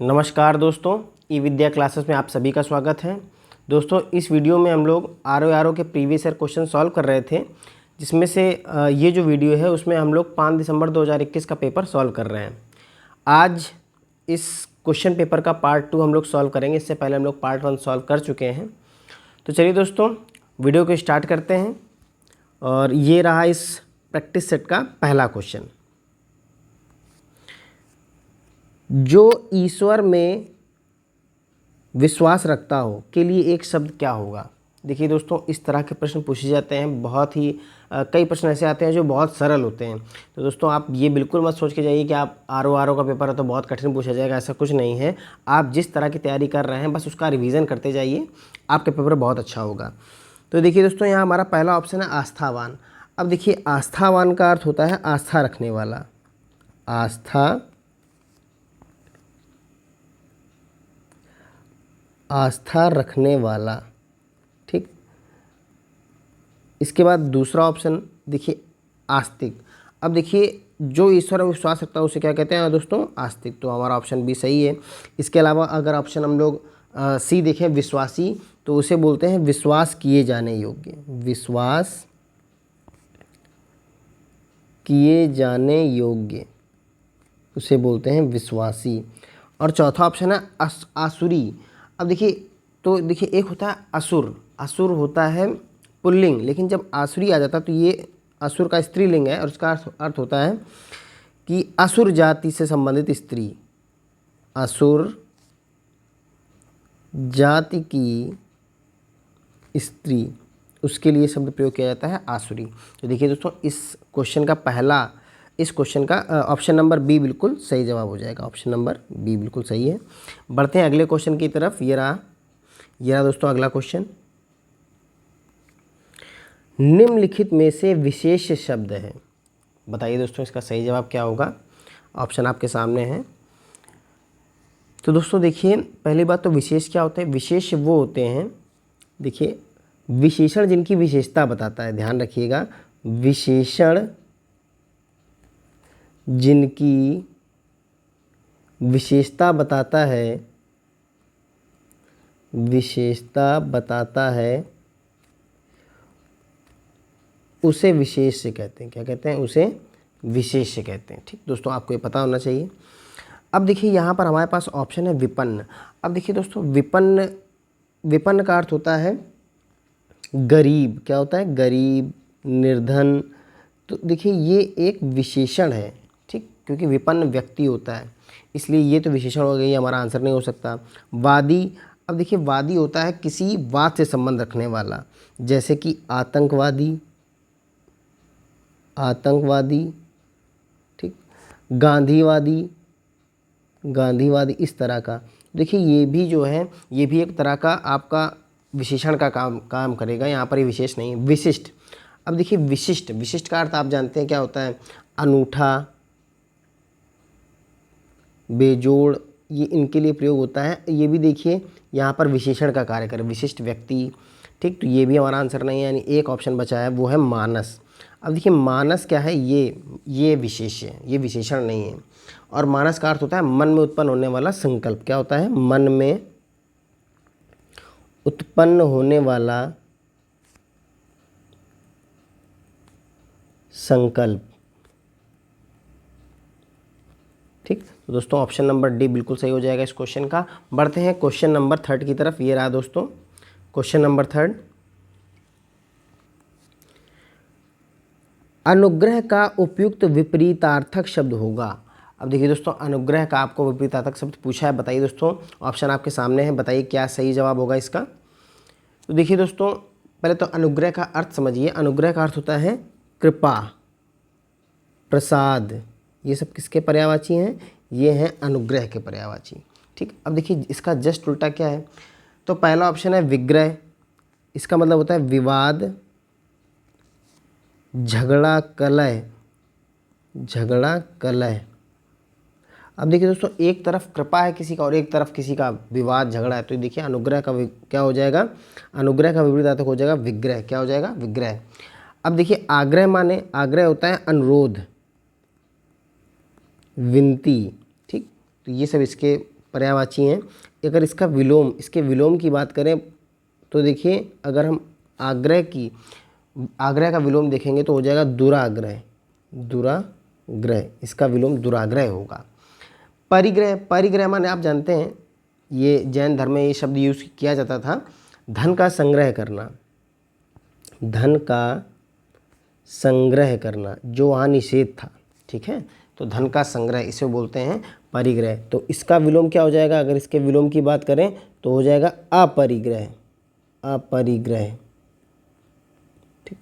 नमस्कार दोस्तों, ई विद्या क्लासेस में आप सभी का स्वागत है। दोस्तों, इस वीडियो में हम लोग आर के प्रीवियस ईयर क्वेश्चन सॉल्व कर रहे थे, जिसमें से ये जो वीडियो है उसमें हम लोग 5 दिसंबर 2021 का पेपर सॉल्व कर रहे हैं। आज इस क्वेश्चन पेपर का पार्ट 2 हम लोग सॉल्व करेंगे। इससे पहले हम लोग पार्ट 1 सॉल्व कर चुके हैं। तो चलिए दोस्तों, वीडियो को स्टार्ट करते हैं। और ये रहा इस प्रैक्टिस सेट का पहला क्वेश्चन। जो ईश्वर में विश्वास रखता हो के लिए एक शब्द क्या होगा। देखिए दोस्तों, इस तरह के प्रश्न पूछे जाते हैं। बहुत ही कई प्रश्न ऐसे आते हैं जो बहुत सरल होते हैं। तो दोस्तों, आप ये बिल्कुल मत सोच के जाइए कि आप आर का पेपर है तो बहुत कठिन पूछा जाएगा। ऐसा कुछ नहीं है। आप जिस तरह की तैयारी कर रहे हैं बस उसका रिवीजन करते जाइए, आपका पेपर बहुत अच्छा होगा। तो देखिए दोस्तों, यहाँ हमारा पहला ऑप्शन है आस्थावान। अब देखिए, आस्थावान का अर्थ होता है आस्था रखने वाला। आस्था रखने वाला, ठीक। इसके बाद दूसरा ऑप्शन देखिए आस्तिक। अब देखिए, जो ईश्वर में विश्वास रखता है उसे क्या कहते हैं दोस्तों? आस्तिक। तो हमारा ऑप्शन बी सही है। इसके अलावा अगर ऑप्शन हम लोग सी देखें विश्वासी, तो उसे बोलते हैं विश्वास किए जाने योग्य। विश्वास किए जाने योग्य उसे बोलते हैं विश्वासी। और चौथा ऑप्शन है आसुरी। अब देखिए, तो देखिए एक होता है असुर। असुर होता है पुल्लिंग, लेकिन जब आसुरी आ जाता है तो ये असुर का स्त्रीलिंग है और उसका अर्थ होता है कि असुर जाति से संबंधित स्त्री। असुर जाति की स्त्री, उसके लिए शब्द प्रयोग किया जाता है आसुरी। तो देखिए दोस्तों, इस क्वेश्चन का ऑप्शन नंबर बी बिल्कुल सही जवाब हो जाएगा। ऑप्शन नंबर बी बिल्कुल सही है। बढ़ते हैं अगले क्वेश्चन की तरफ। ये रहा दोस्तों अगला क्वेश्चन। निम्नलिखित में से विशेष शब्द है। बताइए दोस्तों, इसका सही जवाब क्या होगा। ऑप्शन आपके सामने है। तो दोस्तों देखिए, पहली बात तो विशेष क्या होते हैं? विशेष वो होते हैं, देखिए, विशेषण जिनकी विशेषता बताता है। ध्यान रखिएगा, विशेषण जिनकी विशेषता बताता है, उसे विशेष से कहते हैं। क्या कहते हैं? उसे विशेष से कहते हैं। ठीक दोस्तों, आपको ये पता होना चाहिए। अब देखिए, यहाँ पर हमारे पास ऑप्शन है विपन्न। अब देखिए दोस्तों, विपन्न का अर्थ होता है गरीब। क्या होता है? गरीब, निर्धन। तो देखिए, ये एक विशेषण है, ठीक, क्योंकि विपन्न व्यक्ति होता है, इसलिए ये तो विशेषण हो गई, हमारा आंसर नहीं हो सकता। वादी। अब देखिए, वादी होता है किसी बात से संबंध रखने वाला, जैसे कि आतंकवादी, ठीक, गांधीवादी, इस तरह का। देखिए, ये भी जो है, ये भी एक तरह का आपका विशेषण का काम करेगा। यहाँ पर ये विशेष नहीं है। विशिष्ट। अब देखिए, विशिष्ट का अर्थ आप जानते हैं क्या होता है? अनूठा, बेजोड़, ये इनके लिए प्रयोग होता है। ये भी देखिए यहाँ पर विशेषण का कार्य करे, विशिष्ट व्यक्ति, ठीक। तो ये भी हमारा आंसर नहीं है, यानी एक ऑप्शन बचा है, वो है मानस। अब देखिए, मानस क्या है? ये विशेष है, ये विशेषण नहीं है। और मानस का अर्थ होता है मन में उत्पन्न होने वाला संकल्प। क्या होता है? मन में उत्पन्न होने वाला संकल्प, ठीक। तो दोस्तों, ऑप्शन नंबर डी बिल्कुल सही हो जाएगा इस क्वेश्चन का। बढ़ते हैं क्वेश्चन नंबर 3 की तरफ। ये रहा दोस्तों क्वेश्चन नंबर 3। अनुग्रह का उपयुक्त विपरीतार्थक शब्द होगा। अब देखिए दोस्तों, अनुग्रह का आपको विपरीतार्थक शब्द पूछा है। बताइए दोस्तों, ऑप्शन आपके सामने है, बताइए क्या सही जवाब होगा इसका। तो देखिए दोस्तों, पहले तो अनुग्रह का अर्थ समझिए। अनुग्रह का अर्थ होता है कृपा, प्रसाद। ये सब किसके पर्यायवाची हैं? ये हैं अनुग्रह के पर्यायवाची, ठीक। अब देखिए, इसका जस्ट उल्टा क्या है? तो पहला ऑप्शन है विग्रह। इसका मतलब होता है विवाद, झगड़ा, कलह। अब देखिए दोस्तों, एक तरफ कृपा है किसी का और एक तरफ किसी का विवाद, झगड़ा है। तो देखिए, अनुग्रह का क्या हो जाएगा? अनुग्रह का विपरीतार्थक हो जाएगा विग्रह। क्या हो जाएगा? विग्रह। अब देखिए, आग्रह होता है अनुरोध, विनती, ठीक। तो ये सब इसके पर्यायवाची हैं। अगर इसका विलोम, इसके विलोम की बात करें तो देखिए, अगर हम आग्रह का विलोम देखेंगे तो हो जाएगा दुराग्रह। दुराग्रह, इसका विलोम दुराग्रह होगा। परिग्रह, परिग्रह माने आप जानते हैं, ये जैन धर्म में ये शब्द यूज़ किया जाता था, धन का संग्रह करना। धन का संग्रह करना, जो वहाँ निषेध था, ठीक है। तो धन का संग्रह, इसे बोलते हैं परिग्रह। तो इसका विलोम क्या हो जाएगा, अगर इसके विलोम की बात करें तो हो जाएगा अपरिग्रह। अपरिग्रह, ठीक।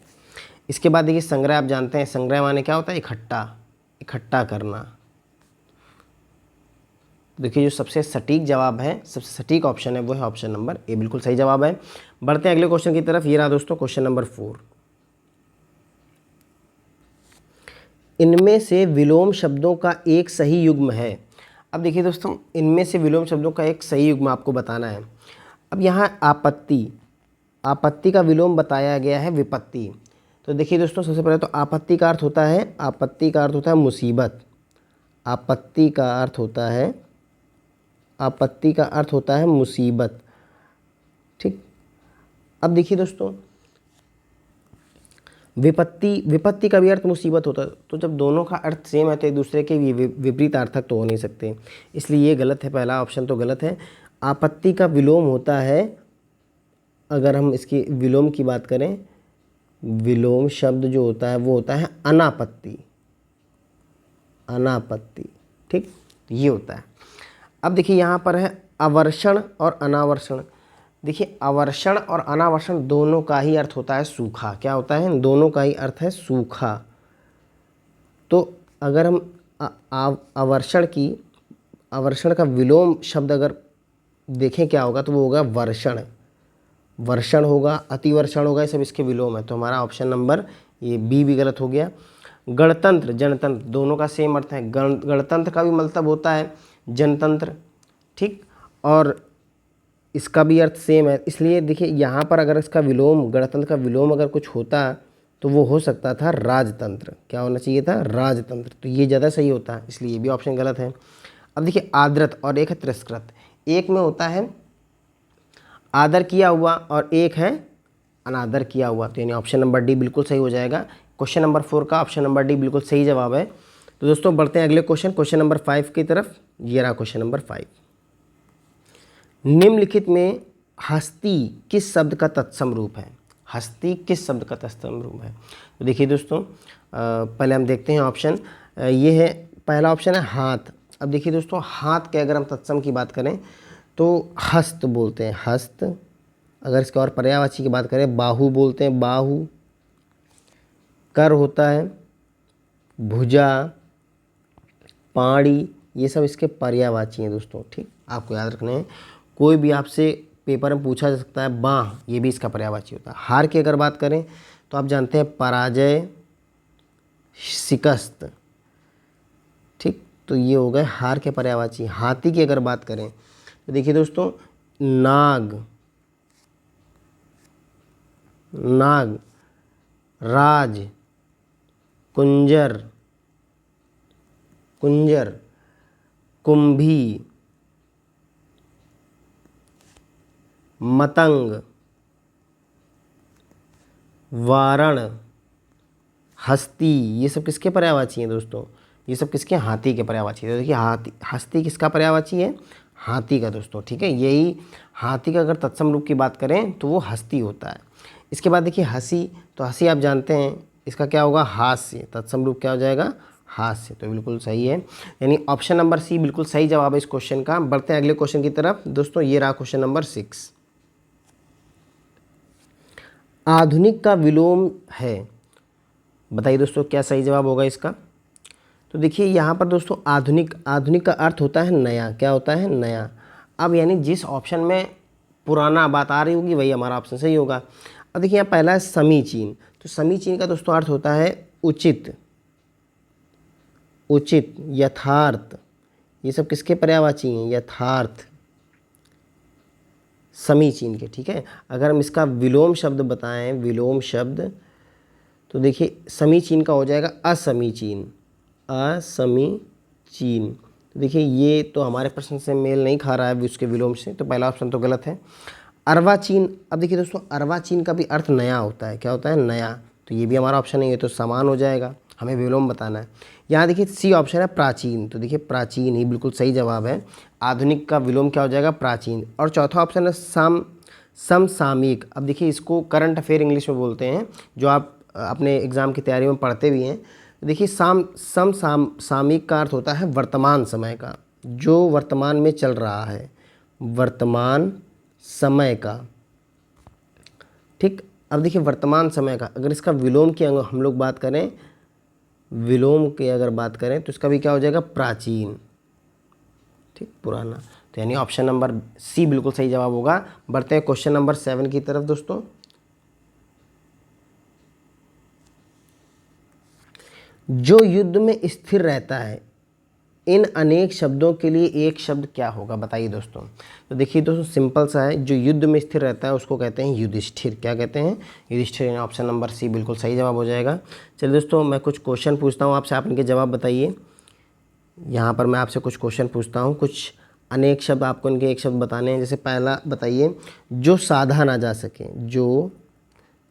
इसके बाद देखिए संग्रह, आप जानते हैं संग्रह माने क्या होता है, इकट्ठा, इकट्ठा करना। देखिए जो सबसे सटीक जवाब है, सबसे सटीक ऑप्शन है वो है ऑप्शन नंबर ए, बिल्कुल सही जवाब है। बढ़ते हैं अगले क्वेश्चन की तरफ। ये रहा दोस्तों क्वेश्चन नंबर 4। इनमें से विलोम शब्दों का एक सही युग्म है। अब देखिए दोस्तों, इनमें से विलोम शब्दों का एक सही युग्म आपको बताना है। अब यहाँ आपत्ति, आपत्ति का विलोम बताया गया है विपत्ति। तो देखिए दोस्तों, सबसे पहले तो आपत्ति का अर्थ होता है, आपत्ति का अर्थ होता है मुसीबत। आपत्ति का अर्थ होता है, आपत्ति का अर्थ होता है मुसीबत, ठीक। अब देखिए दोस्तों, विपत्ति, विपत्ति का भी अर्थ मुसीबत होता है। तो जब दोनों का अर्थ सेम है तो एक दूसरे के विपरीत अर्थक तो हो नहीं सकते, इसलिए ये गलत है, पहला ऑप्शन तो गलत है। आपत्ति का विलोम होता है, अगर हम इसकी विलोम की बात करें, विलोम शब्द जो होता है वो होता है अनापत्ति। अनापत्ति, ठीक, ये होता है। अब देखिए यहाँ पर है अवर्षण और अनावर्षण। देखिए अवर्षण और अनावर्षण दोनों का ही अर्थ होता है सूखा। क्या होता है, दोनों का ही अर्थ है सूखा। तो अगर हम अवर्षण की, अवर्षण का विलोम शब्द अगर देखें क्या होगा तो वो होगा वर्षण। वर्षण होगा, अतिवर्षण होगा, ये सब इसके विलोम है। तो हमारा ऑप्शन नंबर ये बी भी गलत हो गया। गणतंत्र, जनतंत्र, दोनों का सेम अर्थ है। गणतंत्र का भी मतलब होता है जनतंत्र, ठीक, और इसका भी अर्थ सेम है। इसलिए देखिए यहाँ पर अगर इसका विलोम, गणतंत्र का विलोम अगर कुछ होता तो वो हो सकता था राजतंत्र। क्या होना चाहिए था, राजतंत्र। तो ये ज़्यादा सही होता है, इसलिए ये भी ऑप्शन गलत है। अब देखिए आदृत और एक है तिरस्कृत। एक में होता है आदर किया हुआ और एक है अनादर किया हुआ, तो यानी ऑप्शन नंबर डी बिल्कुल सही हो जाएगा। क्वेश्चन नंबर 4 का ऑप्शन नंबर डी बिल्कुल सही जवाब है। तो दोस्तों बढ़ते हैं अगले क्वेश्चन, क्वेश्चन नंबर 5 की तरफ। ये रहा क्वेश्चन नंबर 5। निम्नलिखित में हस्ती किस शब्द का तत्सम रूप है। हस्ती किस शब्द का तत्सम रूप है। तो देखिए दोस्तों, पहले हम देखते हैं ऑप्शन। ये है, पहला ऑप्शन है हाथ। अब देखिए दोस्तों, हाथ के अगर हम तत्सम की बात करें तो हस्त बोलते हैं, हस्त। अगर इसके और पर्यायवाची की बात करें, बाहु बोलते हैं, बाहु। कर होता है भुजा, पाड़ी, ये सब इसके पर्यायवाची हैं दोस्तों, ठीक, आपको याद रखने हैं। कोई भी आपसे पेपर में पूछा जा सकता है, बाह, ये भी इसका पर्यायवाची होता है। हार की अगर बात करें तो आप जानते हैं पराजय, शिकस्त, ठीक, तो ये हो गए हार के पर्यायवाची। हाथी की अगर बात करें तो देखिए दोस्तों, नाग, नाग, राज, कुंजर, कुंजर, कुंभी, मतंग, वारण, हस्ती, ये सब किसके पर्यायवाची हैं दोस्तों, ये सब किसके, हाथी के पर्यायवाची है। तो देखिए हाथी, हस्ती किसका पर्यायवाची है, हाथी का दोस्तों, ठीक है। यही हाथी का अगर तत्सम रूप की बात करें तो वो हस्ती होता है। इसके बाद देखिए हंसी, तो हंसी आप जानते हैं इसका क्या होगा, हास्य, तत्सम रूप क्या हो जाएगा, हास्य। तो बिल्कुल सही है, यानी ऑप्शन नंबर सी बिल्कुल सही जवाब है इस क्वेश्चन का। बढ़ते हैं अगले क्वेश्चन की तरफ दोस्तों। ये रहा क्वेश्चन नंबर 6। आधुनिक का विलोम है, बताइए दोस्तों क्या सही जवाब होगा इसका। तो देखिए यहाँ पर दोस्तों आधुनिक, आधुनिक का अर्थ होता है नया। क्या होता है, नया। अब यानी जिस ऑप्शन में पुराना बात आ रही होगी वही हमारा ऑप्शन सही होगा। अब देखिए यहाँ पहला है समीचीन। तो समीचीन का दोस्तों अर्थ होता है उचित, उचित, यथार्थ, ये सब किसके पर्यायवाची हैं, यथार्थ, समीचीन के, ठीक है। अगर हम इसका विलोम शब्द बताएं, विलोम शब्द, तो देखिए समीचीन का हो जाएगा असमीचीन, असमीचीन, तो देखिए ये तो हमारे प्रश्न से मेल नहीं खा रहा है उसके विलोम से, तो पहला ऑप्शन तो गलत है। अर्वाचीन, अब देखिए दोस्तों अर्वाचीन का भी अर्थ नया होता है, क्या होता है, नया, तो ये भी हमारा ऑप्शन नहीं है, तो समान हो जाएगा, हमें विलोम बताना है। यहाँ देखिए सी ऑप्शन है प्राचीन, तो देखिए प्राचीन ही बिल्कुल सही जवाब है। आधुनिक का विलोम क्या हो जाएगा, प्राचीन। और चौथा ऑप्शन है समसामयिक। अब देखिए इसको करंट अफेयर इंग्लिश में बोलते हैं, जो आप अपने एग्ज़ाम की तैयारी में पढ़ते भी हैं। देखिए सामयिक का अर्थ होता है वर्तमान समय का, जो वर्तमान में चल रहा है, वर्तमान समय का, ठीक। अब देखिए वर्तमान समय का अगर इसका विलोम की हम लोग बात करें, विलोम की अगर बात करें तो इसका भी क्या हो जाएगा, प्राचीन, ठीक, पुराना। तो यानी ऑप्शन नंबर सी बिल्कुल सही जवाब होगा। बढ़ते हैं क्वेश्चन नंबर 7 की तरफ दोस्तों। जो युद्ध में स्थिर रहता है, इन अनेक शब्दों के लिए एक शब्द क्या होगा, बताइए दोस्तों। तो देखिए दोस्तों सिंपल सा है, जो युद्ध में स्थिर रहता है उसको कहते हैं युधिष्ठिर। क्या कहते हैं, युधिष्ठिर। ऑप्शन नंबर सी बिल्कुल सही जवाब हो जाएगा। चलिए दोस्तों मैं कुछ क्वेश्चन पूछता हूँ आपसे, आप इनके जवाब बताइए। यहाँ पर मैं आपसे कुछ क्वेश्चन पूछता हूँ, कुछ अनेक शब्द आपको इनके एक शब्द बताने हैं। जैसे पहला बताइए, जो साधा ना जा सके, जो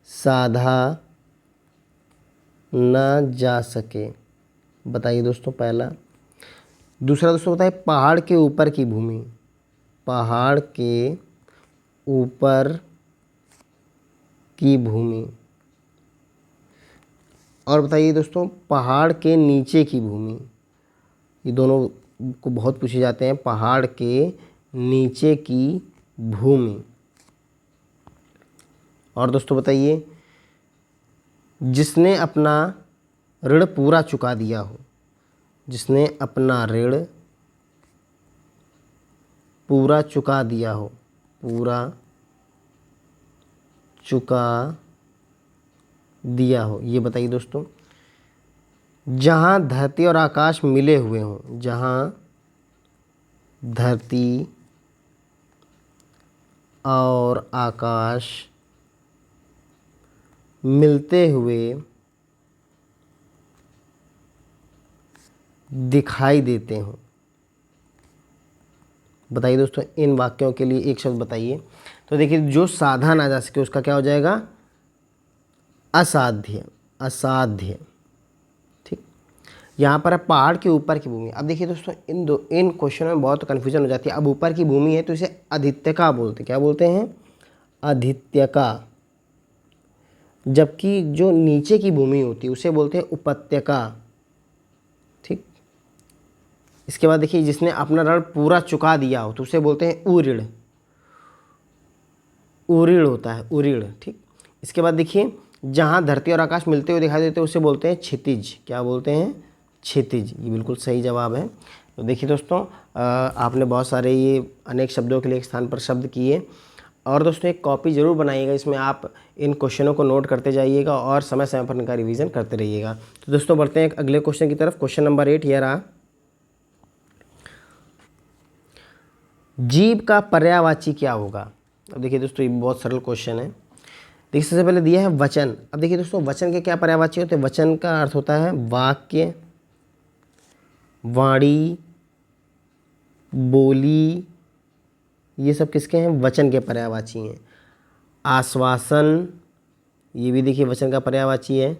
साधा ना जा सके, बताइए दोस्तों पहला। दूसरा दोस्तों बताइए, पहाड़ के ऊपर की भूमि, पहाड़ के ऊपर की भूमि। और बताइए दोस्तों, पहाड़ के नीचे की भूमि। ये दोनों को बहुत पूछे जाते हैं, पहाड़ के नीचे की भूमि। और दोस्तों बताइए, जिसने अपना ऋण पूरा चुका दिया हो, जिसने अपना ऋण पूरा चुका दिया हो, पूरा चुका दिया हो, ये बताइए दोस्तों। जहाँ धरती और आकाश मिले हुए हों, जहाँ धरती और आकाश मिलते हुए दिखाई देते हों, बताइए दोस्तों। इन वाक्यों के लिए एक शब्द बताइए। तो देखिए, जो साधा ना जा सके उसका क्या हो जाएगा, असाध्य, असाध्य, ठीक। यहाँ पर है पहाड़ के ऊपर की भूमि। अब देखिए दोस्तों इन क्वेश्चनों में बहुत कन्फ्यूजन हो जाती है। अब ऊपर की भूमि है तो इसे आदित्यका बोलते, क्या बोलते हैं, आदित्यका। जबकि जो नीचे की भूमि होती है उसे बोलते हैं उपत्यका, ठीक। इसके बाद देखिए, जिसने अपना ऋण पूरा चुका दिया हो तो उसे बोलते हैं उऋण, उऋण होता है, उऋण, ठीक। इसके बाद देखिए, जहाँ धरती और आकाश मिलते हुए दिखाई देते हैं उसे बोलते हैं क्षितिज, क्या बोलते हैं, क्षितिज। ये बिल्कुल सही जवाब है। तो देखिए दोस्तों आपने बहुत सारे ये अनेक शब्दों के लिए एक स्थान पर शब्द किए। और दोस्तों एक कॉपी ज़रूर बनाइएगा, इसमें आप इन क्वेश्चनों को नोट करते जाइएगा और समय समय पर इनका रिवीजन करते रहिएगा। तो दोस्तों बढ़ते हैं अगले क्वेश्चन की तरफ। क्वेश्चन नंबर 8 ये रहा, जीव का पर्यायवाची क्या होगा। अब देखिए दोस्तों ये बहुत सरल क्वेश्चन है। देखिए सबसे पहले दिया है वचन। अब देखिए दोस्तों वचन के क्या पर्यायवाची होते हैं, वचन का अर्थ होता है वाक्य, वाणी, बोली, ये सब किसके हैं, वचन के पर्यायवाची हैं। आश्वासन, ये भी देखिए वचन का पर्यायवाची है।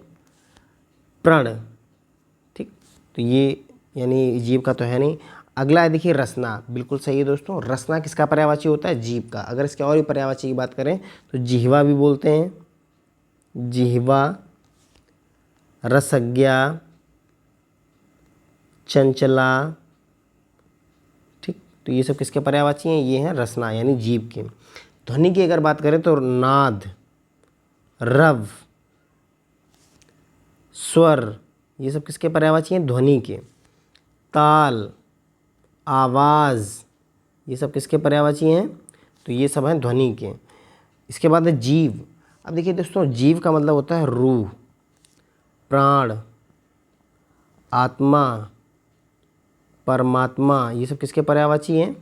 प्रण, ठीक, तो ये यानी जीव का तो है नहीं। अगला है देखिए रसना, बिल्कुल सही है दोस्तों। रसना किसका पर्यायवाची होता है, जीव का। अगर इसके और भी पर्यायवाची की बात करें तो जिह्वा भी बोलते हैं, जिह्वा, रसज्ञा, चंचला, ठीक। तो ये सब किसके पर्यायवाची हैं, ये हैं रसना यानी जीव के। ध्वनि की अगर बात करें तो नाद, रव, स्वर, ये सब किसके पर्यायवाची हैं, ध्वनि के। ताल, आवाज़, ये सब किसके पर्यायवाची हैं, तो ये सब हैं ध्वनि के। इसके बाद है जीव। अब देखिए दोस्तों जीव का मतलब होता है रूह, प्राण, आत्मा, परमात्मा, ये सब किसके पर्यायवाची हैं,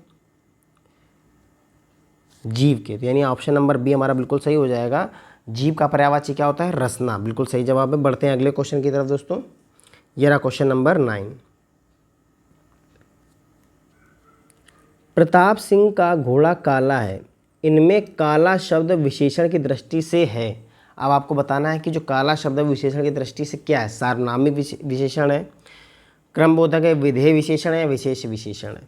जीव के। तो यानी ऑप्शन नंबर बी हमारा बिल्कुल सही हो जाएगा। जीव का पर्यायवाची क्या होता है, रसना, बिल्कुल सही जवाब है। बढ़ते हैं अगले क्वेश्चन की तरफ दोस्तों। ये रहा क्वेश्चन नंबर 9। प्रताप सिंह का घोड़ा काला है, इनमें काला शब्द विशेषण की दृष्टि से है। अब आपको बताना है कि जो काला शब्द विशेषण की दृष्टि से क्या है, सार्वनामिक विशेषण है, क्रमबोधक है, विधेय विशेषण है, विशेष विशेषण है।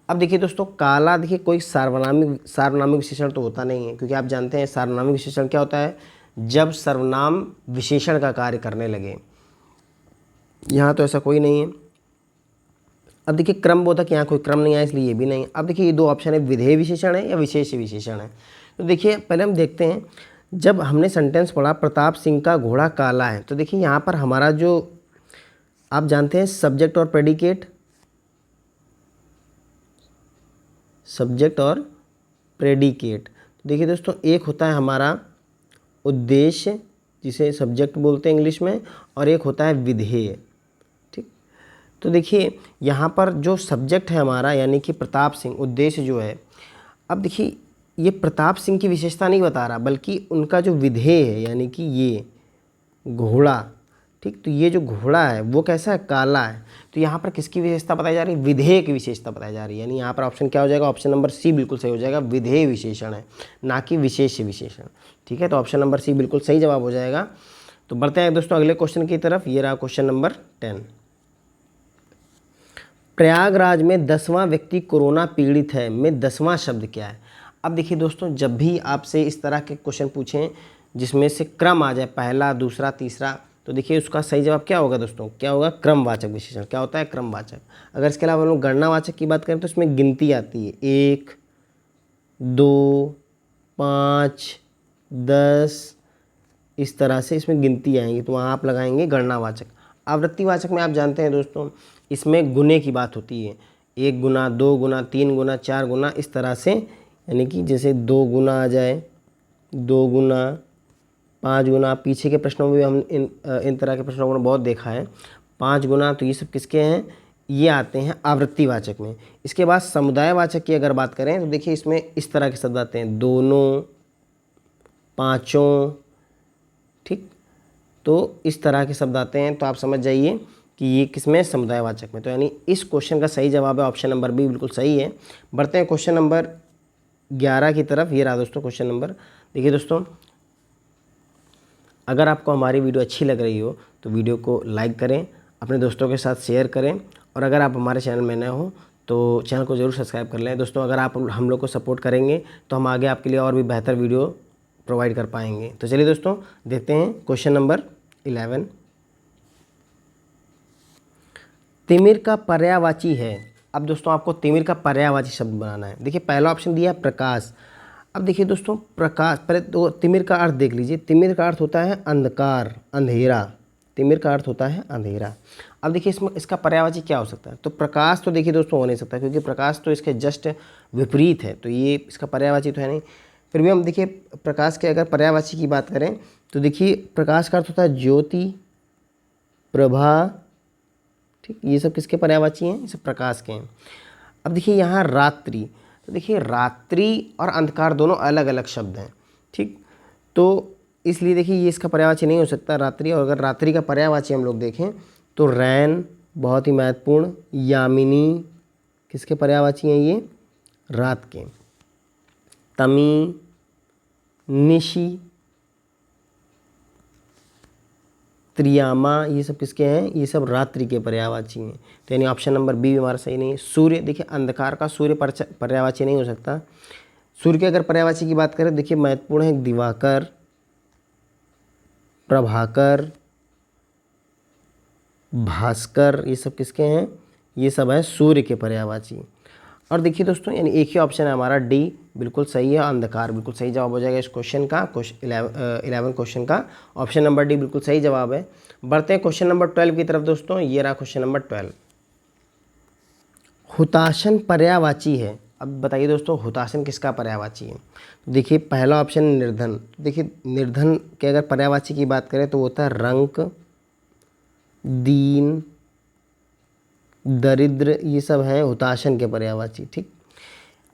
अब देखिए दोस्तों, काला देखिए कोई सार्वनामिक विशेषण तो होता नहीं है, क्योंकि आप जानते हैं सार्वनामिक विशेषण क्या होता है, जब सर्वनाम विशेषण का कार्य करने लगे। यहाँ तो ऐसा कोई नहीं है। अब देखिए क्रमबोधक, यहाँ कोई क्रम नहीं आया इसलिए ये भी नहीं। अब देखिए ये दो ऑप्शन है, विधेय विशेषण है या विशेष विशेषण है। तो देखिए पहले हम देखते हैं, जब हमने सेंटेंस पढ़ा प्रताप सिंह का घोड़ा काला है, तो देखिए यहाँ पर हमारा जो आप जानते हैं सब्जेक्ट और प्रेडिकेट, सब्जेक्ट और प्रेडिकेट। तो देखिए दोस्तों, एक होता है हमारा उद्देश्य जिसे सब्जेक्ट बोलते हैं इंग्लिश में, और एक होता है विधेय। ठीक, तो देखिए यहाँ पर जो सब्जेक्ट है हमारा यानी कि प्रताप सिंह, उद्देश्य जो है, अब देखिए ये प्रताप सिंह की विशेषता नहीं बता रहा, बल्कि उनका जो विधेय है यानी कि ये घोड़ा, ठीक, तो ये जो घोड़ा है वो कैसा है, काला है। तो यहाँ पर किसकी विशेषता बताई जा रही है, विधेय की विशेषता बताई जा रही है। यानी यहाँ पर ऑप्शन क्या हो जाएगा, ऑप्शन नंबर सी बिल्कुल सही हो जाएगा, विधेय विशेषण है ना कि विशेष विशेषण। ठीक है, तो ऑप्शन नंबर सी बिल्कुल सही जवाब हो जाएगा। तो बढ़ते हैं दोस्तों अगले क्वेश्चन की तरफ। ये रहा क्वेश्चन नंबर 10। प्रयागराज में 10वां व्यक्ति कोरोना पीड़ित है में 10वां शब्द क्या है। अब देखिए दोस्तों, जब भी आपसे इस तरह के क्वेश्चन पूछें जिसमें से क्रम आ जाए, पहला, दूसरा, तीसरा, तो देखिए उसका सही जवाब क्या होगा दोस्तों, क्या होगा, क्रमवाचक विशेषण। क्या होता है, क्रमवाचक। अगर इसके अलावा हम लोग गणनावाचक की बात करें तो इसमें गिनती आती है, 1, 2, 5, 10, इस तरह से इसमें गिनती आएंगी, तो वहाँ आप लगाएंगे गणनावाचक। आवृत्तिवाचक में आप जानते हैं दोस्तों, इसमें गुने की बात होती है, 1 गुना, 2 गुना, 3 गुना, 4 गुना, इस तरह से। यानी कि जैसे 2 गुना आ जाए, 2 गुना, 5 गुना। पीछे के प्रश्नों में भी हम इन तरह के प्रश्नों को बहुत देखा है, 5 गुना। तो ये सब किसके हैं, ये आते हैं आवृत्तिवाचक में। इसके बाद समुदायवाचक की अगर बात करें तो देखिए इसमें इस तरह के शब्द आते हैं, दोनों, पाँचों, ठीक, तो इस तरह के शब्द आते हैं। तो आप समझ जाइए कि ये किसमें, समुदायवाचक में। तो यानी इस क्वेश्चन का सही जवाब है ऑप्शन नंबर बी, बिल्कुल सही है। बढ़ते हैं क्वेश्चन नंबर 11 की तरफ। ये रहा दोस्तों क्वेश्चन नंबर। देखिए दोस्तों, अगर आपको हमारी वीडियो अच्छी लग रही हो तो वीडियो को लाइक करें, अपने दोस्तों के साथ शेयर करें, और अगर आप हमारे चैनल में नए हो तो चैनल को ज़रूर सब्सक्राइब कर लें। दोस्तों अगर आप हम लोग को सपोर्ट करेंगे तो हम आगे आपके लिए और भी बेहतर वीडियो प्रोवाइड कर पाएंगे। तो चलिए दोस्तों देखते हैं क्वेश्चन नंबर 11। तिमिर का पर्यायवाची है। अब दोस्तों आपको तिमिर का पर्यायवाची शब्द बनाना है। देखिए पहला ऑप्शन दिया है प्रकाश। अब देखिए दोस्तों, प्रकाश, पहले तो तिमिर का अर्थ देख लीजिए। तिमिर का अर्थ होता है अंधकार, अंधेरा। तिमिर का अर्थ होता है अंधेरा। अब देखिए इसमें इसका पर्यायवाची क्या हो सकता है, तो प्रकाश तो देखिए दोस्तों हो नहीं सकता, क्योंकि प्रकाश तो इसके जस्ट विपरीत है, तो ये इसका पर्यायवाची तो है नहीं। फिर भी हम देखिए प्रकाश के अगर पर्यायवाची की बात करें तो देखिए प्रकाश का अर्थ होता है ज्योति, प्रभा, ठीक, ये सब किसके पर्यायवाची हैं, ये सब प्रकाश के हैं। अब देखिए यहाँ रात्रि, तो देखिए रात्रि और अंधकार दोनों अलग अलग शब्द हैं, ठीक, तो इसलिए देखिए ये इसका पर्यायवाची नहीं हो सकता रात्रि। और अगर रात्रि का पर्यायवाची हम लोग देखें तो रैन, बहुत ही महत्वपूर्ण, यामिनी, किसके पर्यायवाची हैं ये, रात के, तमी, निशी, त्रियामा, ये सब किसके हैं, ये सब रात्रि के पर्यायवाची हैं। तो यानी ऑप्शन नंबर बी भी हमारा सही नहीं है। सूर्य, देखिए अंधकार का सूर्य पर्यायवाची नहीं हो सकता। सूर्य के अगर पर्यायवाची की बात करें देखिए महत्वपूर्ण है दिवाकर, प्रभाकर, भास्कर, ये सब किसके हैं, ये सब है सूर्य के पर्यायवाची। और देखिए दोस्तों यानी एक ही ऑप्शन है हमारा डी बिल्कुल सही है, अंधकार बिल्कुल सही जवाब हो जाएगा इस क्वेश्चन का, 11 क्वेश्चन का ऑप्शन नंबर डी बिल्कुल सही जवाब है। बढ़ते हैं क्वेश्चन नंबर 12 की तरफ दोस्तों। ये रहा क्वेश्चन नंबर 12। हुताशन पर्यायवाची है। अब बताइए दोस्तों हुताशन किसका पर्यायवाची है। तो देखिए पहला ऑप्शन निर्धन। देखिए निर्धन के अगर पर्यायवाची की बात करें तो वो होता है रंक, दीन, दरिद्र, ये सब हैं हुताशन के पर्यायवाची, ठीक।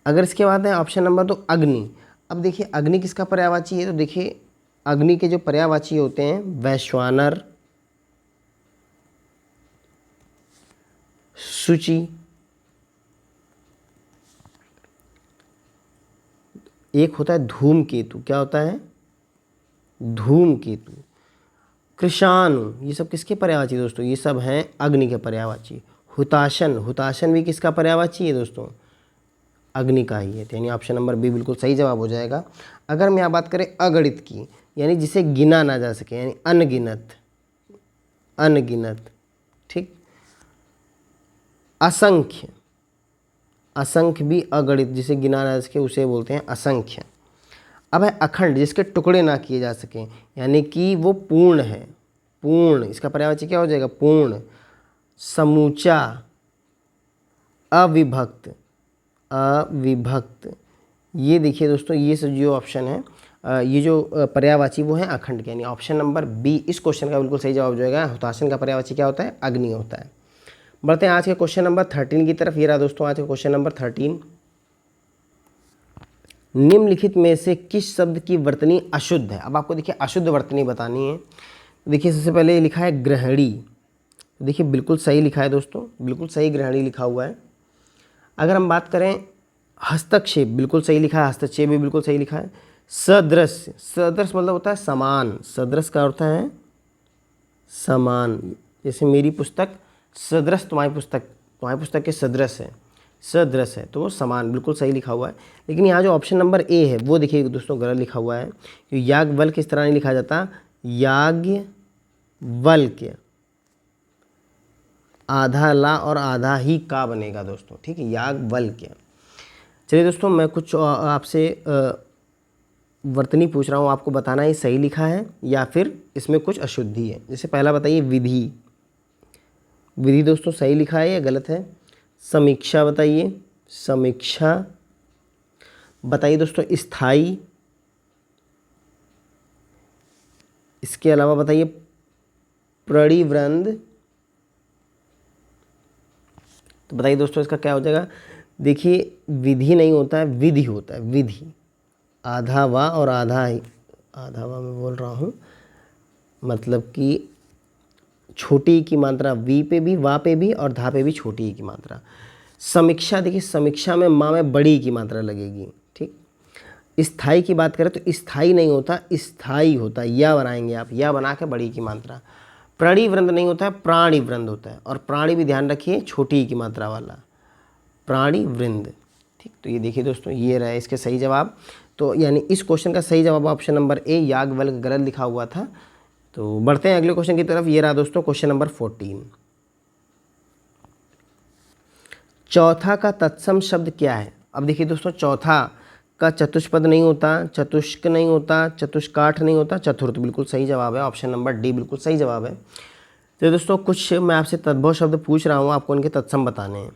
अगर इसके बाद है ऑप्शन नंबर 2 अग्नि। अब देखिए अग्नि किसका पर्यायवाची है, तो देखिए अग्नि के जो पर्यायवाची होते हैं वैश्वानर, शुचि, एक होता है धूमकेतु, क्या होता है, धूमकेतु। कृशाणु, ये सब किसके पर्यायवाची दोस्तों, ये सब हैं अग्नि के पर्यायवाची। हुताशन, हुताशन भी किसका पर्यायवाची है दोस्तों, अग्नि का ही है। तो यानी ऑप्शन नंबर बी बिल्कुल सही जवाब हो जाएगा। अगर मैं यहाँ बात करें अगणित की, यानी जिसे गिना ना जा सके, यानी अनगिनत, अनगिनत, ठीक। असंख्य, असंख्य भी अगणित, जिसे गिना ना जा सके उसे बोलते हैं असंख्य। अब है अखंड, जिसके टुकड़े ना किए जा सकें, यानी कि वो पूर्ण है, पूर्ण, इसका पर्यायवाची क्या हो जाएगा, पूर्ण। समूचा, अविभक्त, अविभक्त, ये देखिए दोस्तों, ये सब जो ऑप्शन है, ये जो पर्यायवाची वो है अखंड के, यानी ऑप्शन नंबर बी इस क्वेश्चन का बिल्कुल सही जवाब हो जाएगा। हुताशन का पर्यायवाची क्या होता है, अग्नि होता है। बढ़ते हैं आज के क्वेश्चन नंबर 13 की तरफ। ये रहा दोस्तों आज का क्वेश्चन नंबर 13। निम्नलिखित में से किस शब्द की वर्तनी अशुद्ध है। अब आपको देखिए अशुद्ध वर्तनी बतानी है। देखिए सबसे पहले लिखा है ग्रहणी, देखिए बिल्कुल सही लिखा है दोस्तों, बिल्कुल सही ग्रहणी लिखा हुआ है। अगर हम बात करें हस्तक्षेप, बिल्कुल सही लिखा है, हस्तक्षेप भी बिल्कुल सही लिखा है। सदृश, सदृश मतलब होता है समान, सदृश का अर्थ है समान। जैसे मेरी पुस्तक सदृश तुम्हारी पुस्तक के सदृश है, सदृश है, तो वो समान, बिल्कुल सही लिखा हुआ है। लेकिन यहाँ जो ऑप्शन नंबर ए है वो देखिए दोस्तों गलत लिखा हुआ है। क्योंकि याज्ञवल्क्य इस तरह नहीं लिखा जाता, याज्ञवल्क्य, आधा ला और आधा ही का बनेगा दोस्तों, ठीक है, याज्ञवल्क्य। चलिए दोस्तों मैं कुछ आपसे वर्तनी पूछ रहा हूँ, आपको बताना है सही लिखा है या फिर इसमें कुछ अशुद्धि है। जैसे पहला बताइए विधि, विधि दोस्तों सही लिखा है या गलत है। समीक्षा बताइए, समीक्षा। बताइए दोस्तों स्थायी, इसके अलावा बताइए प्रणिवृंद। तो बताइए दोस्तों इसका क्या हो जाएगा। देखिए विधि नहीं होता है, विधि होता है, विधि। आधा वा और आधा ही, आधा वा मैं बोल रहा हूँ, मतलब कि छोटी की मात्रा वी पे भी, वा पे भी और धा पे भी छोटी की मात्रा। समीक्षा, देखिए समीक्षा में माँ में बड़ी की मात्रा लगेगी, ठीक। स्थाई की बात करें तो स्थाई नहीं होता, स्थाई होता है, या बनाएंगे आप, या बना के बड़ी की मात्रा। प्रणिवृंद नहीं होता है, प्राणिवृंद होता है, और प्राणी भी ध्यान रखिए छोटी की मात्रा वाला, प्राणिवृंद, ठीक। तो ये देखिए दोस्तों ये रहा इसके सही जवाब। तो यानी इस क्वेश्चन का सही जवाब ऑप्शन नंबर ए याज्ञवल्क्य गलत लिखा हुआ था। तो बढ़ते हैं अगले क्वेश्चन की तरफ। ये रहा दोस्तों क्वेश्चन नंबर 14। चौथा का तत्सम शब्द क्या है। अब देखिए दोस्तों चौथा का चतुष्पद नहीं होता, चतुष्क नहीं होता, चतुष्काठ नहीं होता, चतुर्थ बिल्कुल सही जवाब है, ऑप्शन नंबर डी बिल्कुल सही जवाब है। तो दोस्तों कुछ मैं आपसे तद्भव शब्द पूछ रहा हूँ, आपको उनके तत्सम बताने हैं,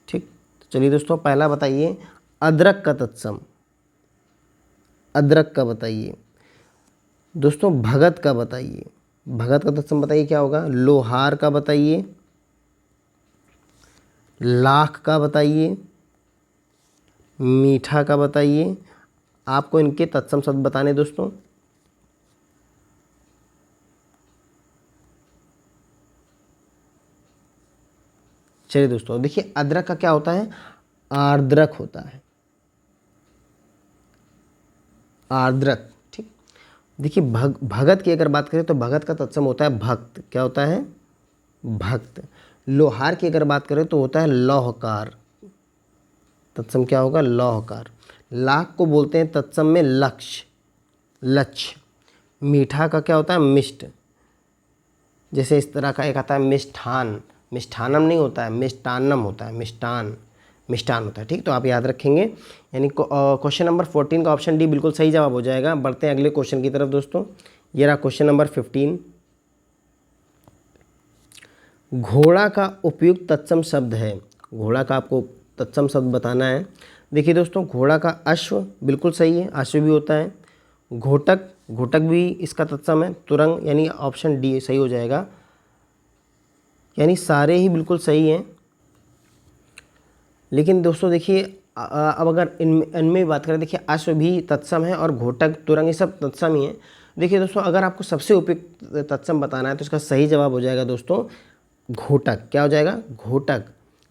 ठीक। तो चलिए दोस्तों पहला बताइए अदरक का तत्सम, अदरक का बताइए। दोस्तों भगत का बताइए, भगत का तत्सम बताइए क्या होगा। लोहार का बताइए, लाख का बताइए, मीठा का बताइए। आपको इनके तत्सम शब्द बताने दोस्तों। चलिए दोस्तों देखिए अदरक का क्या होता है, आर्द्रक होता है, आर्द्रक, ठीक। देखिए भगत की अगर बात करें तो भगत का तत्सम होता है भक्त, क्या होता है, भक्त। लोहार की अगर बात करें तो होता है लौहकार, तत्सम क्या होगा, लौहकार। लाख को बोलते हैं तत्सम में लक्ष्य, लक्ष्य। मीठा का क्या होता है, मिष्ट। जैसे इस तरह का एक आता है मिष्ठान, मिष्ठानम नहीं होता है, मिष्टान्नम होता है, मिष्टान, मिष्टान होता है, ठीक। तो आप याद रखेंगे। यानी क्वेश्चन नंबर 14 का ऑप्शन डी बिल्कुल सही जवाब हो जाएगा। बढ़ते हैं अगले क्वेश्चन की तरफ दोस्तों। ये रहा क्वेश्चन नंबर 15। घोड़ा का उपयुक्त तत्सम शब्द है, घोड़ा का आपको तत्सम शब्द बताना है। देखिए दोस्तों घोड़ा का अश्व बिल्कुल सही है, अश्व भी होता है। घोटक, घोटक भी इसका तत्सम है। तुरंग यानी ऑप्शन डी सही हो जाएगा, यानी सारे ही बिल्कुल सही हैं। लेकिन दोस्तों देखिए अब अगर इनमें बात करें, देखिए अश्व भी तत्सम है और घोटक, तुरंग, ये सब तत्सम ही हैं। देखिए दोस्तों अगर आपको सबसे उपयुक्त तत्सम बताना है तो इसका सही जवाब हो जाएगा दोस्तों घोटक। क्या हो जाएगा, घोटक।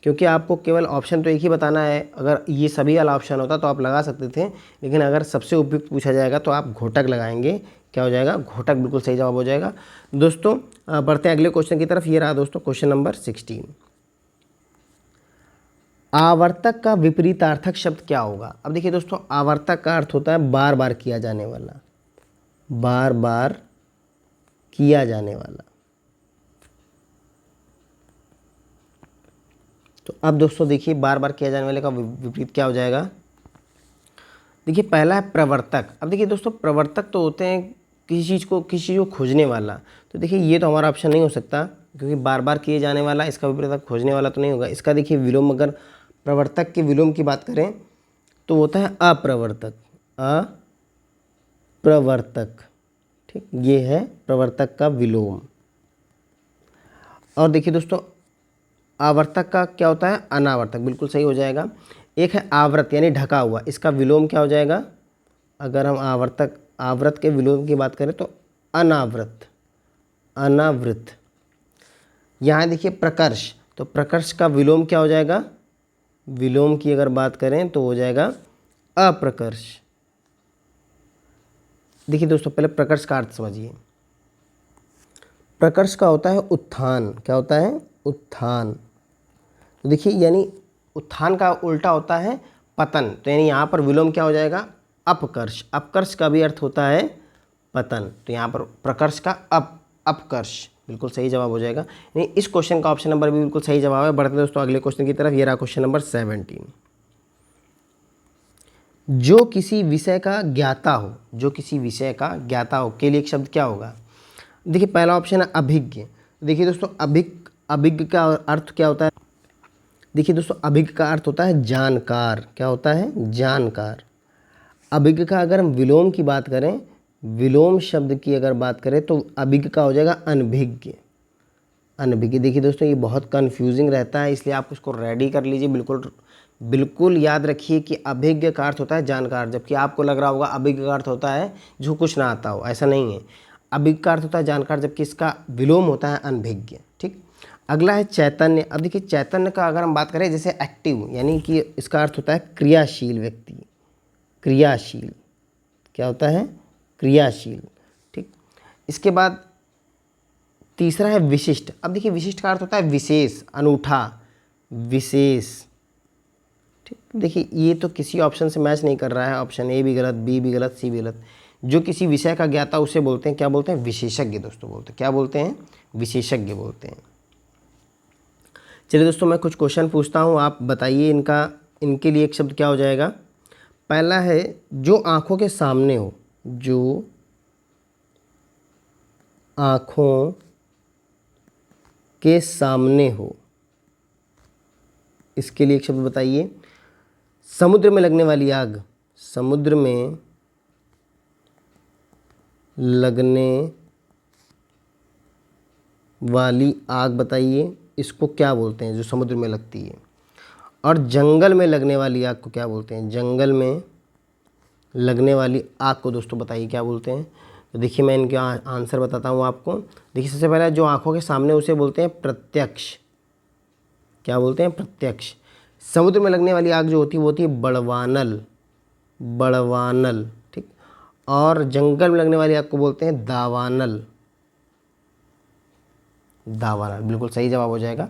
क्योंकि आपको केवल ऑप्शन तो एक ही बताना है। अगर ये सभी वाला ऑप्शन होता तो आप लगा सकते थे, लेकिन अगर सबसे उपयुक्त पूछा जाएगा तो आप घोटक लगाएंगे। क्या हो जाएगा? घोटक बिल्कुल सही जवाब हो जाएगा। दोस्तों बढ़ते हैं अगले क्वेश्चन की तरफ। ये रहा दोस्तों क्वेश्चन नंबर 16। आवर्तक का विपरीतार्थक शब्द क्या होगा? अब देखिए दोस्तों, आवर्तक का अर्थ होता है बार बार किया जाने वाला, बार बार किया जाने वाला। तो अब दोस्तों देखिए, बार बार किया जाने वाले का विपरीत क्या हो जाएगा? देखिए पहला है प्रवर्तक। अब देखिए दोस्तों, प्रवर्तक तो होते हैं किसी चीज़ को खोजने वाला। तो देखिए ये तो हमारा ऑप्शन नहीं हो सकता, क्योंकि बार बार किए जाने वाला, इसका विपरीत खोजने वाला तो नहीं होगा। इसका देखिए विलोम, अगर प्रवर्तक के विलोम की बात करें तो होता है अप्रवर्तक। अप्रवर्तक, ठीक, ये है प्रवर्तक का विलोम। और देखिए दोस्तों, आवर्तक का क्या होता है? अनावर्तक, बिल्कुल सही हो जाएगा। एक है आवृत यानी ढका हुआ, इसका विलोम क्या हो जाएगा? अगर हम आवृत के विलोम की बात करें तो अनावृत, अनावृत। यहाँ देखिए प्रकर्ष, तो प्रकर्ष का विलोम क्या हो जाएगा? विलोम की अगर बात करें तो हो जाएगा अप्रकर्ष। देखिए दोस्तों, पहले प्रकर्ष का अर्थ समझिए। प्रकर्ष का होता है उत्थान। क्या होता है? उत्थान। तो देखिए, यानी उत्थान का उल्टा होता है पतन। तो यानी यहाँ पर विलोम क्या हो जाएगा? अपकर्ष। अपकर्ष का भी अर्थ होता है पतन। तो यहाँ पर प्रकर्ष का अपकर्ष बिल्कुल सही जवाब हो जाएगा। यानी इस क्वेश्चन का ऑप्शन नंबर भी बिल्कुल सही जवाब है। बढ़ते हैं दोस्तों अगले क्वेश्चन की तरफ। ये रहा क्वेश्चन नंबर 17। जो किसी विषय का ज्ञाता हो, जो किसी विषय का ज्ञाता हो के लिए एक शब्द क्या होगा? देखिए पहला ऑप्शन है अभिज्ञ। देखिए दोस्तों, अभिज्ञ का अर्थ क्या होता है? देखिए दोस्तों, अभिज्ञ का अर्थ होता है जानकार। क्या होता है? जानकार। अभिज्ञ का अगर हम विलोम की बात करें, विलोम शब्द की अगर बात करें तो अभिज्ञ का हो जाएगा अनभिज्ञ। अनभिज्ञ। देखिए दोस्तों, ये बहुत कन्फ्यूजिंग रहता है, इसलिए आप उसको रेडी कर लीजिए। बिल्कुल याद रखिए कि अभिज्ञ का अर्थ होता है जानकार, जबकि आपको लग रहा होगा अभिज्ञ का अर्थ होता है जो कुछ ना आता हो। ऐसा नहीं है, अभिज्ञ का अर्थ होता है जानकार, जबकि इसका विलोम होता है अनभिज्ञ। ठीक। अगला है चैतन्य। अब देखिए, चैतन्य का अगर हम बात करें जैसे एक्टिव, यानी कि इसका अर्थ होता है क्रियाशील व्यक्ति। क्रियाशील। क्या होता है? क्रियाशील। ठीक। इसके बाद तीसरा है विशिष्ट। अब देखिए, विशिष्ट का अर्थ होता है विशेष, अनूठा, विशेष। ठीक। देखिए, ये तो किसी ऑप्शन से मैच नहीं कर रहा है। ऑप्शन ए भी गलत, बी भी गलत, सी भी गलत। जो किसी विषय का ज्ञाता उसे बोलते हैं, क्या बोलते हैं? विशेषज्ञ दोस्तों बोलते हैं। क्या बोलते हैं? विशेषज्ञ बोलते हैं। चलिए दोस्तों, मैं कुछ क्वेश्चन पूछता हूँ, आप बताइए इनके लिए एक शब्द क्या हो जाएगा। पहला है जो आँखों के सामने हो। जो आँखों के सामने हो, इसके लिए एक शब्द बताइए। समुद्र में लगने वाली आग। समुद्र में लगने वाली आग बताइए, इसको क्या बोलते हैं जो समुद्र में लगती है। और जंगल में लगने वाली आग को क्या बोलते हैं? जंगल में लगने वाली आग को दोस्तों बताइए क्या बोलते हैं। तो देखिए, मैं इनका आंसर बताता हूँ आपको। देखिए, सबसे पहले जो आँखों के सामने उसे बोलते हैं प्रत्यक्ष। क्या बोलते हैं? प्रत्यक्ष। समुद्र में लगने वाली आग जो होती है वो होती है बड़वानल। बड़वानल। ठीक। और जंगल में लगने वाली आग को बोलते हैं दावानल। दावानल बिल्कुल सही जवाब हो जाएगा।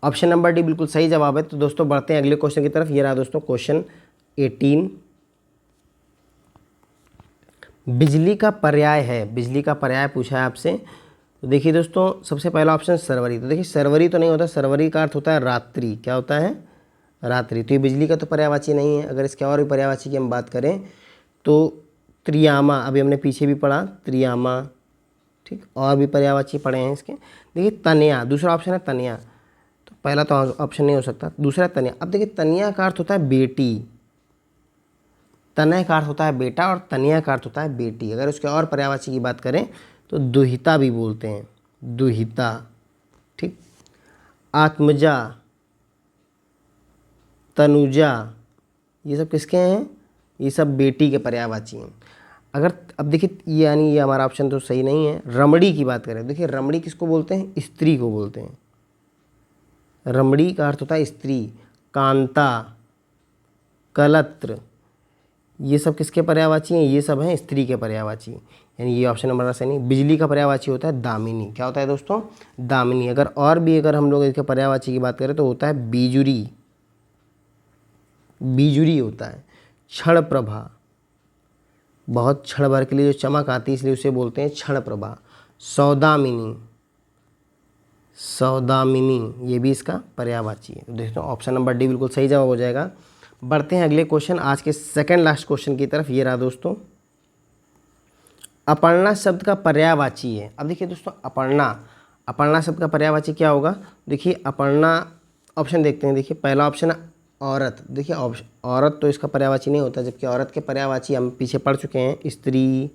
ऑप्शन नंबर डी बिल्कुल सही जवाब है। तो दोस्तों बढ़ते हैं अगले क्वेश्चन की तरफ। ये रहा दोस्तों क्वेश्चन 18। बिजली का पर्याय है, बिजली का पर्याय पूछा है आपसे। तो देखिए दोस्तों, सबसे पहला ऑप्शन सरवरी। तो देखिए, सरवरी तो नहीं होता, सरवरी का अर्थ होता है रात्रि। क्या होता है? रात्रि। तो ये बिजली का तो पर्यायवाची नहीं है। अगर इसके और भी पर्यायवाची की हम बात करें तो त्रियामा, अभी हमने पीछे भी पढ़ा त्रियामा। ठीक। और भी पर्यायवाची पढ़े हैं इसके। देखिए, तनया, दूसरा ऑप्शन है तनया। तो पहला तो ऑप्शन नहीं हो सकता, दूसरा तनया। अब देखिए, तनया का अर्थ होता है बेटी। तनय का अर्थ होता है बेटा और तनया का अर्थ होता है बेटी। अगर उसके और पर्यायवाची की बात करें तो दुहिता भी बोलते हैं, दुहिता। ठीक। आत्मजा, तनुजा, ये सब किसके हैं? ये सब बेटी के पर्यायवाची हैं। अगर अब देखिए, यानी ये हमारा ऑप्शन तो सही नहीं है। रमणी की बात करें, देखिए रमणी किसको बोलते हैं? स्त्री को बोलते हैं। रमणी का अर्थ होता है स्त्री। कांता, कलत्र, ये सब किसके पर्यायवाची हैं? ये सब हैं स्त्री के पर्यायवाची, यानी ये ऑप्शन नंबर सही नहीं। बिजली का पर्यायवाची होता है दामिनी। क्या होता है दोस्तों? दामिनी। अगर हम लोग इसके पर्यायवाची की बात करें तो होता है बीजुरी, बीजुरी होता है। क्षण प्रभा, बहुत क्षण भर के लिए जो चमक आती है इसलिए उसे बोलते हैं क्षण प्रभा। सौदामिनी, सौदामिनी ये भी इसका पर्यायवाची है। तो देखो ऑप्शन नंबर डी बिल्कुल सही जवाब हो जाएगा। बढ़ते हैं अगले क्वेश्चन, आज के सेकंड लास्ट क्वेश्चन की तरफ। ये रहा दोस्तों, अपर्णा शब्द का पर्यायवाची है। अब देखिए दोस्तों, अपर्णा शब्द का पर्यायवाची क्या होगा? देखिए अपर्णा, ऑप्शन देखते हैं। देखिए पहला ऑप्शन है औरत। देखिए औरत तो इसका पर्यायवाची नहीं होता, जबकि औरत के पर्यायवाची हम पीछे पढ़ चुके हैं। स्त्री,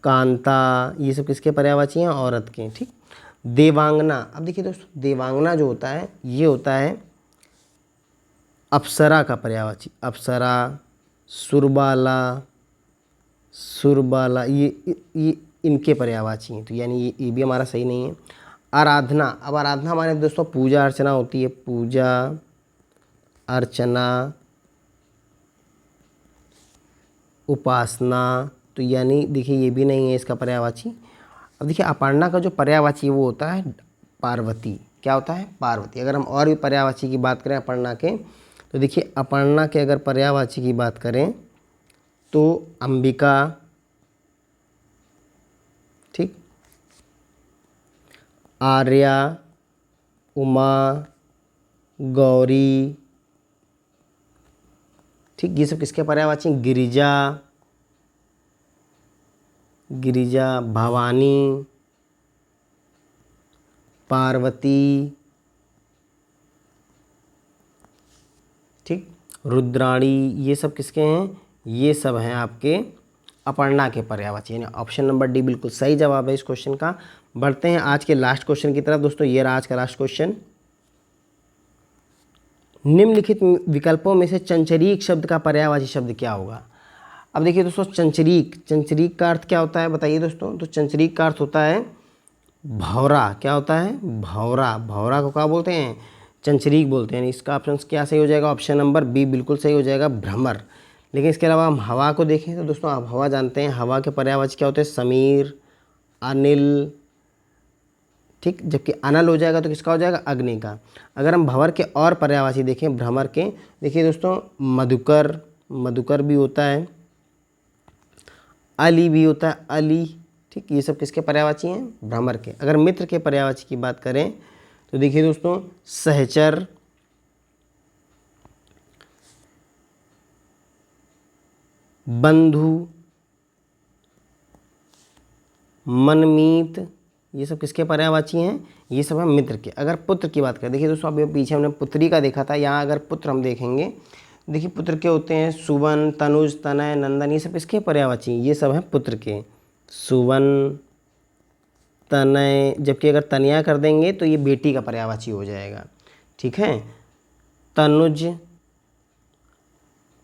कांता, ये सब किसके पर्यायवाची हैं? औरत के। ठीक। देवांगना, अब देखिए दोस्तों, देवांगना जो होता है ये होता है अप्सरा का पर्यायवाची। अप्सरा, सुरबाला, सुरबाला, ये इनके पर्यायवाची हैं। तो यानी ये भी हमारा सही नहीं है। आराधना, अब आराधना हमारे दोस्तों पूजा अर्चना होती है। पूजा अर्चना, उपासना, तो यानी देखिए ये भी नहीं है इसका पर्यायवाची। अब देखिए अपर्णा का जो पर्यायवाची वो होता है पार्वती। क्या होता है? पार्वती। अगर हम और भी पर्यायवाची की बात करें अपर्णा के, तो देखिए अपर्णा के अगर पर्यायवाची की बात करें तो अंबिका, ठीक, आर्या, उमा, गौरी, ठीक, ये सब किसके पर्यायवाची? गिरिजा, गिरिजा, भवानी, पार्वती, ठीक, रुद्राणी, ये सब किसके हैं? ये सब हैं आपके अपर्णा के पर्यायवाची, यानी ऑप्शन नंबर डी बिल्कुल सही जवाब है इस क्वेश्चन का। बढ़ते हैं आज के लास्ट क्वेश्चन की तरफ दोस्तों। ये रहा आज का लास्ट क्वेश्चन। निम्नलिखित विकल्पों में से चंचरीक शब्द का पर्यायवाची शब्द क्या होगा? अब देखिए दोस्तों, चंचरीक का अर्थ क्या होता है बताइए दोस्तों? तो चंचरीक का अर्थ होता है भौरा। क्या होता है? भौरा। भौरा को क्या बोलते हैं? चंचरीक बोलते हैं। इसका ऑप्शन क्या सही हो जाएगा? ऑप्शन नंबर बी बिल्कुल सही हो जाएगा, भ्रमर। लेकिन इसके अलावा हम हवा को देखें तो दोस्तों आप हवा जानते हैं, हवा के पर्यायवाची क्या होते हैं? समीर, अनिल, ठीक, जबकि अनल हो जाएगा तो किसका हो जाएगा? अग्नि का। अगर हम भंवर के और पर्यायवाची देखें भ्रमर के, देखिए दोस्तों मधुकर, मधुकर भी होता है, अली भी होता है, अली, ठीक, ये सब किसके पर्यायवाची हैं? भ्रमर के। अगर मित्र के पर्यायवाची की बात करें तो देखिए दोस्तों सहचर, बंधु, मनमीत, ये सब किसके पर्यायवाची हैं? ये सब है मित्र के। अगर पुत्र की बात करें, देखिए दोस्तों अभी पीछे हमने पुत्री का देखा था, यहाँ अगर पुत्र हम देखेंगे, देखिए पुत्र के होते हैं सुवन, तनुज, तनय, नंदन, ये सब किसके पर्यायवाची? ये सब हैं पुत्र के। सुवन, तनय, जबकि अगर तनया कर देंगे तो ये बेटी का पर्यायवाची हो जाएगा। ठीक है, तनुज,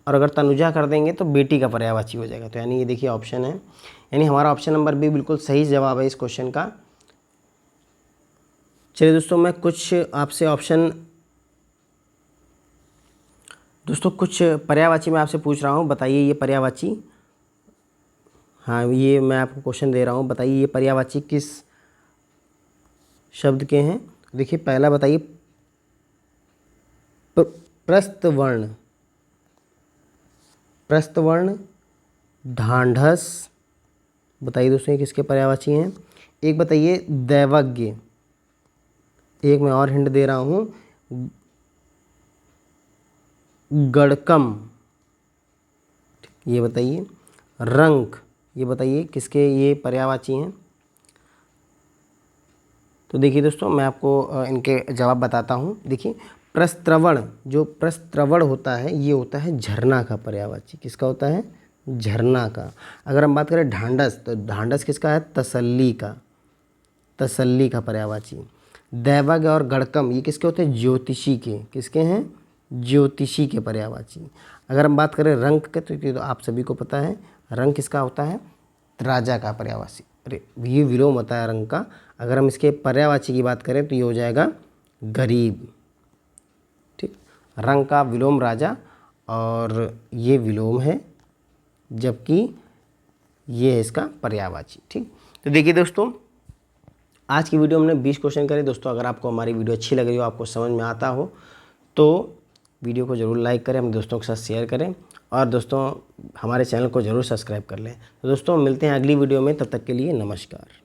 और अगर तनुजा कर देंगे तो बेटी का पर्यायवाची हो जाएगा। तो यानी ये देखिए ऑप्शन है, यानी हमारा ऑप्शन नंबर बी बिल्कुल सही जवाब है इस क्वेश्चन का। चलिए दोस्तों, मैं कुछ आपसे ऑप्शन, दोस्तों कुछ पर्यायवाची मैं आपसे पूछ रहा हूँ, बताइए ये पर्यायवाची, हाँ ये मैं आपको क्वेश्चन दे रहा हूँ, बताइए ये पर्यायवाची किस शब्द के हैं? देखिए पहला बताइए प्रस्थवर्ण, प्रस्थवर्ण, ढांढस, बताइए दोस्तों ये किसके पर्यायवाची हैं? एक बताइए दैवज्ञ, एक मैं और हिंट दे रहा हूँ गड़कम, ये बताइए रंक, ये बताइए किसके ये पर्यायवाची हैं? तो देखिए दोस्तों मैं आपको इनके जवाब बताता हूँ। देखिए प्रस्त्रवण, जो प्रस्त्रवण होता है ये होता है झरना का पर्यायवाची। किसका होता है? झरना का। अगर हम बात करें ढांढस, तो ढांढस किसका है? तसल्ली का, तसल्ली का पर्यायवाची। दैवज्ञ और गड़कम ये किसके होते हैं? ज्योतिषी के। किसके हैं? ज्योतिषी के पर्यायवाची। अगर हम बात करें रंक के, तो आप सभी को पता है रंक किसका होता है? राजा का पर्यायवाची। अरे ये विलोम होता है रंक का। अगर हम इसके पर्यायवाची की बात करें तो ये हो जाएगा गरीब। ठीक, रंग का विलोम राजा और ये विलोम है, जबकि ये है इसका पर्यायवाची। ठीक, तो देखिए दोस्तों, आज की वीडियो हमने 20 क्वेश्चन करे। दोस्तों अगर आपको हमारी वीडियो अच्छी लग रही हो, आपको समझ में आता हो, तो वीडियो को ज़रूर लाइक करें, अपने दोस्तों के साथ शेयर करें और दोस्तों हमारे चैनल को ज़रूर सब्सक्राइब कर लें। तो दोस्तों मिलते हैं अगली वीडियो में, तब तक के लिए नमस्कार।